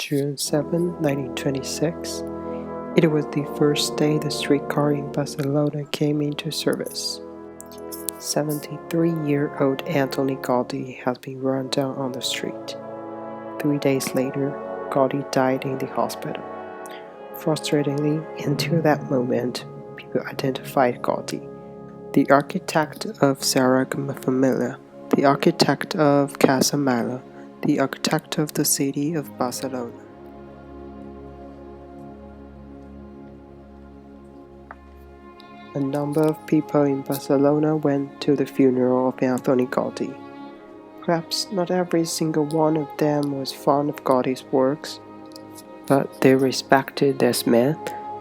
June 7, 1926. It was the first day the streetcar in Barcelona came into service. 73-year-old Antoni Gaudí had been run down on the street. 3 days later, Gaudí died in the hospital. Frustratingly, until that moment, people identified Gaudí, the architect of Sagrada Familia, the architect of Casa Mala, the architect of the city of Barcelona. A number of people in Barcelona went to the funeral of Antoni Gaudí. Perhaps not every single one of them was fond of Gaudí's works, but they respected this man,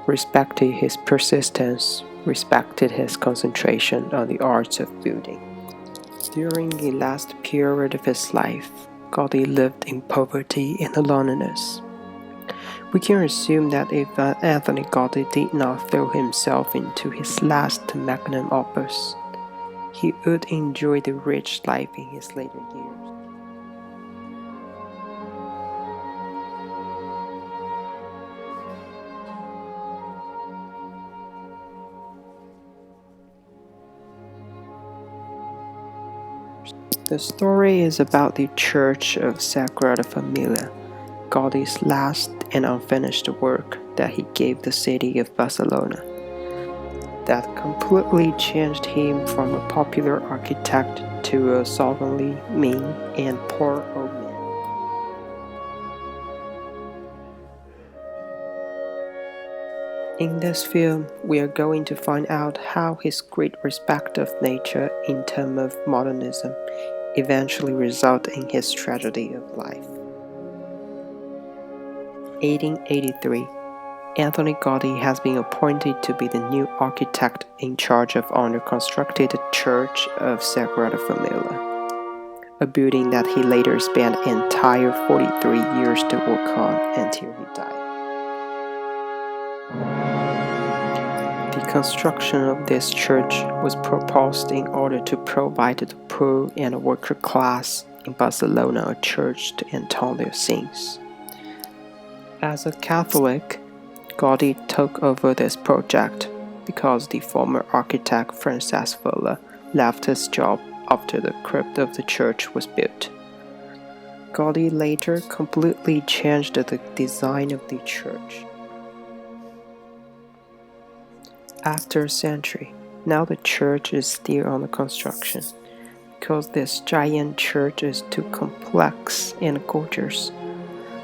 respected his persistence, respected his concentration on the arts of building. During the last period of his life, Gaudí lived in poverty and loneliness. We can assume that if Antoni Gaudí did not throw himself into his last magnum opus, he would enjoy the rich life in his later years. The story is about the Church of Sagrada Familia, Gaudí's last and unfinished work that he gave the city of Barcelona, that completely changed him from a popular architect to a solvenly mean and poor old man. In this film, we are going to find out how his great respect of nature in terms of modernism eventually resulted in his tragedy of life. 1883, Antoni Gaudí has been appointed to be the new architect in charge of under-constructed Church of Sagrada Familia, a building that he later spent entire 43 years to work on until he died. The construction of this church was proposed in order to provide the poor and worker class in Barcelona a church to atone their sins. As a Catholic, Gaudí took over this project because the former architect Francesc Vila left his job after the crypt of the church was built. Gaudí later completely changed the design of the church. After a century, now the church is still under construction, because this giant church is too complex and gorgeous,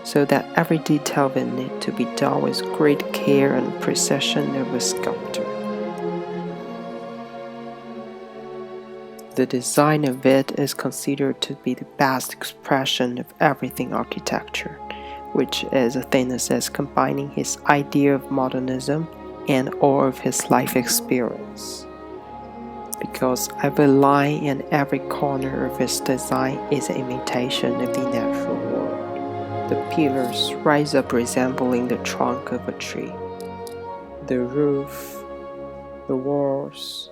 so that every detail will need to be done with great care and precision of a sculptor. The design of it is considered to be the best expression of everything architecture, which is a thing that says combining his idea of modernism and all of his life experience. Because every line and every corner of his design is an imitation of the natural world. The pillars rise up resembling the trunk of a tree. The roof, the walls,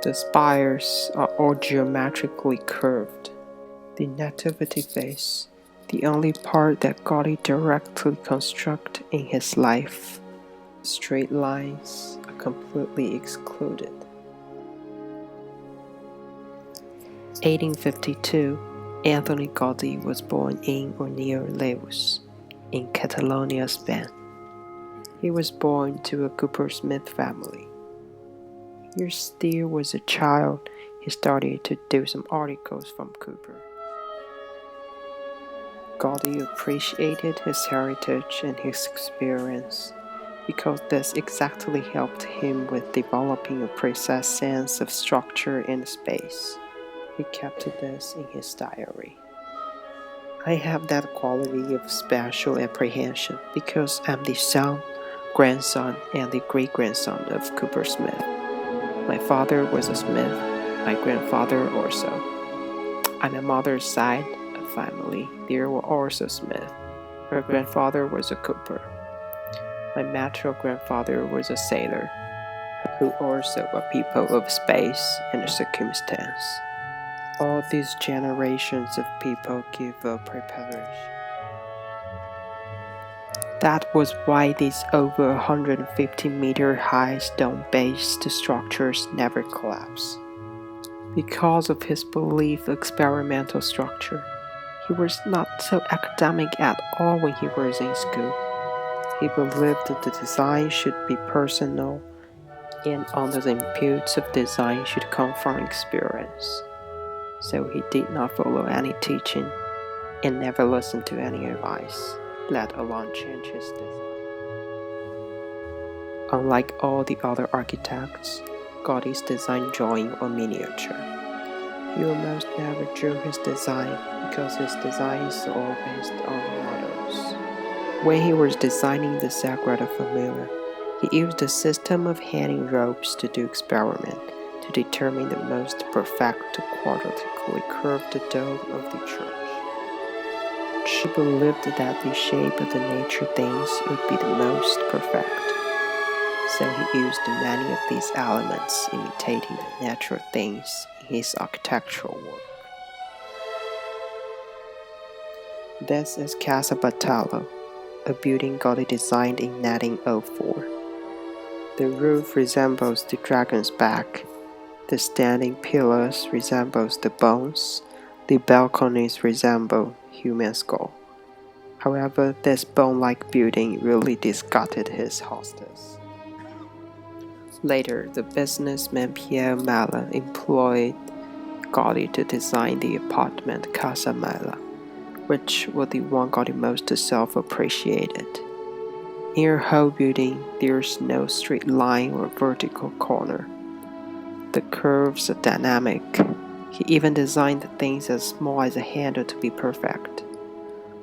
the spires are all geometrically curved. The nativity vase, the only part that Gaudí directly constructed in his life, straight lines are completely excluded. 1852, Antoni Gaudí was born in or near Reus, in Catalonia, Spain. He was born to a coopersmith family. Here still was a child, he started to do some articles from copper. Gaudí appreciated his heritage and his experience, because this exactly helped him with developing a precise sense of structure and space. He kept this in his diary. I have that quality of special apprehension because I'm the son, grandson, and the great-grandson of coopersmith. My father was a smith, my grandfather also. On my mother's side of family, there were also smiths. Her grandfather was a cooper. My maternal grandfather was a sailor, who also were people of space and circumstance. All these generations of people give a preparation. That was why these over 150-meter high stone-based structures never collapse. Because of his belief experimental structure, he was not so academic at all when he was in school. He believed that the design should be personal and under the inputs of design should come from experience. So he did not follow any teaching and never listened to any advice, let alone change his design. Unlike all the other architects, Gaudi's design drawing or miniature. He almost never drew his design because his designs are all based on models. When he was designing the Sagrada Familia, he used a system of hanging ropes to do experiment to determine the most perfect quadratically curved dome of the church. He believed that the shape of the nature things would be the most perfect. So he used many of these elements imitating the natural things in his architectural work. This is Casa Battallo, a building Gaudi designed in 1904. The roof resembles the dragon's back, the standing pillars resembles the bones, the balconies resemble human skull. However, this bone-like building really disgusted his hostess. Later, the businessman Pierre Mala employed Gaudi to design the apartment Casa Mala, which was the one Gaudi most self-appreciated. In her whole building, there is no straight line or vertical corner. The curves are dynamic. He even designed things as small as a handle to be perfect.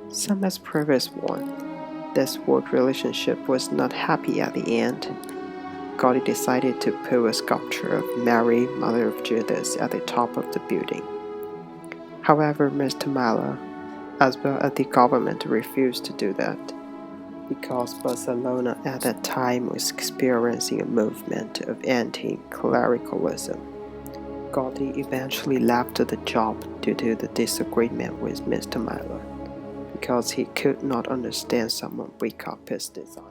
Some as previous one, this work relationship was not happy at the end. Gaudi decided to put a sculpture of Mary, Mother of Jesus, at the top of the building. However, Mr. Mala, as well as the government, refused to do that, because Barcelona at that time was experiencing a movement of anti-clericalism. Gaudi eventually left the job due to the disagreement with Mr. Mala, because he could not understand someone break up his design.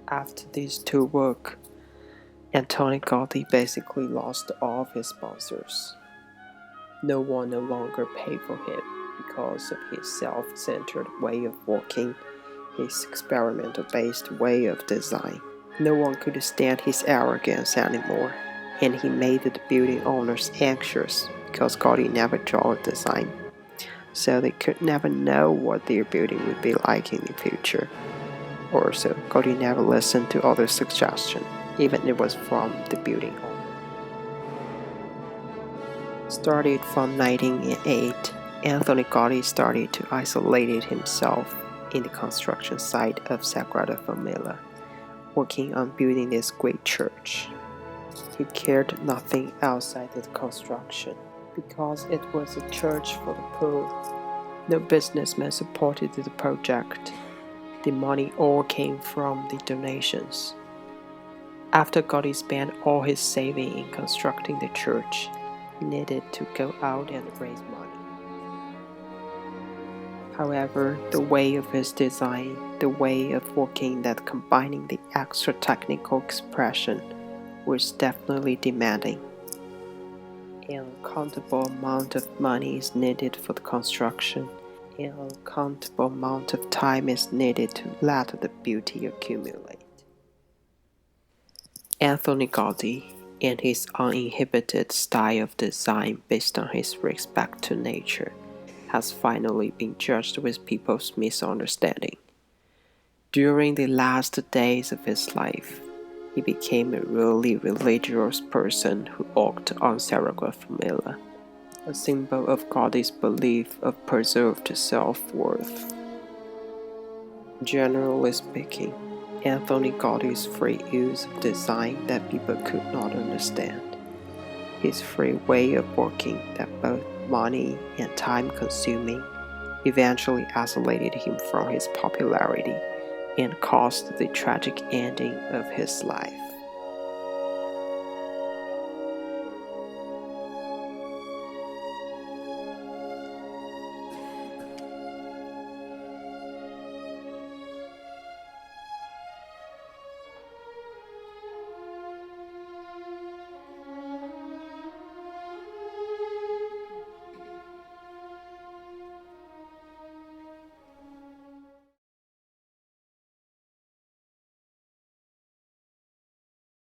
After these two work, Antoni Gaudi basically lost all of his sponsors. No one no longer paid for him because of his self-centered way of working, his experimental-based way of design. No one could stand his arrogance anymore, and he made the building owners anxious because Gaudi never drew a design, so they could never know what their building would be like in the future. Also, Gaudi never listened to other suggestions, even if it was from the building owner. Started from 1908, Antoni Gaudi started to isolate himself in the construction site of Sagrada Familia, working on building this great church. He cared nothing outside the construction, because it was a church for the poor. No businessman supported the project. The money all came from the donations. After Gaudi spent all his saving in constructing the church, he needed to go out and raise money. However, the way of his design, the way of working that combining the extra technical expression, was definitely demanding. An uncountable amount of money is needed for the construction. An uncountable amount of time is needed to let the beauty accumulate. Antoni Gaudi, and his uninhibited style of design based on his respect to nature, has finally been judged with people's misunderstanding. During the last days of his life, he became a really religious person who walked on Sagrada Familia, a symbol of Gaudi's belief of preserved self-worth. Generally speaking, Antoni Gaudi's free use of design that people could not understand, his free way of working that both money and time consuming, eventually isolated him from his popularity and caused the tragic ending of his life.